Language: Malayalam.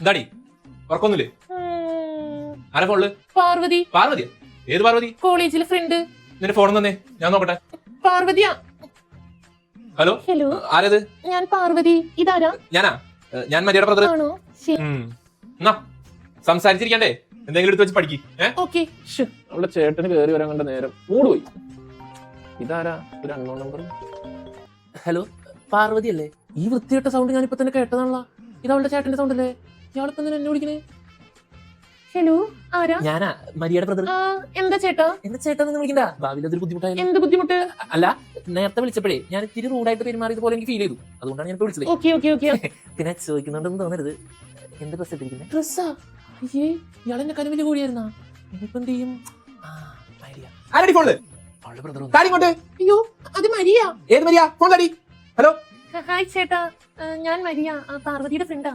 എന്താടി ഉറക്കൊന്നുമില്ലേ? ആരെ ഫോണില്? പാർവതി. പാർവതിയാ? ഏത് പാർവതി? കോളേജിലെ ഫ്രണ്ട്. നിന്റെ ഫോൺ തന്നെ, ഞാൻ നോക്കട്ടെ. പാർവതിയാ. ഹലോ ഹലോ, ആരത്? ഞാൻ പാർവതി. ഇതാരാ? ഞാനാ, ഞാൻ മരിയുടെ ബ്രദർ. ആണോ? എന്നാ സംസാരിച്ചിരിക്കണ്ടേ, എന്തെങ്കിലും എടുത്ത് വെച്ച് പഠിക്ക്. ഓക്കെ. അവളുടെ ചേട്ടന് കയറി വരാൻ കണ്ട നേരം മൂട് പോയി. ഇതാരാ? ഒരു അൺനോൺ നമ്പർ. ഹലോ, പാർവതി അല്ലേ? ഈ വൃത്തികെട്ട സൗണ്ട് ഞാനിപ്പോ തന്നെ കേട്ടതാണല്ലോ. ഇത് അവളുടെ ചേട്ടന്റെ സൗണ്ട് അല്ലേ? ഇയാളിപ്പോ എന്നെ വിളിക്കണേ? ഹലോ, ആരാ? ഞാനാ, മരിയുടെ ബ്രദർ. എന്താ ചേട്ടാ? എന്താ ചേട്ടൻ വിളിക്കണ്ട, ഭാവിയിൽ അതൊരു ബുദ്ധിമുട്ടായിരുന്നു. എന്ത് ബുദ്ധിമുട്ട്? അല്ല, നേരത്തെ വിളിച്ചപ്പോഴേ ഞാൻ ഇത്തിരി റൂഡായിട്ട് പെരുമാറിയത് പോലെ എനിക്ക് ഫീൽ ചെയ്തു. അതുകൊണ്ടാണ് ഞാൻ വിളിച്ചത്. Okay okay okay. പിന്നെ ചോദിക്കുന്നുണ്ടെന്ന് തോന്നരുത്, എന്ത് ഡ്രസ് ഇട്ടിരിക്കുന്നത്? ഡ്രസ്സാ? അയ്യേ, ഇയാളെന്നെ കനവില് കൂടിയായിരുന്നാ? ഇനിയിപ്പോ എന്ത് ചെയ്യും? ആരടി ഫോണില്? അവളുടെ ബ്രദർ. താടി ഇങ്ങോട്ട്. അയ്യോ, അത് മരിയ. ഏത് മരിയ? ഫോൺ താടി. ഹലോ, ഹായ് ചേട്ടാ, ഞാൻ മരിയ, പാർവതിയുടെ ഫ്രണ്ടാ.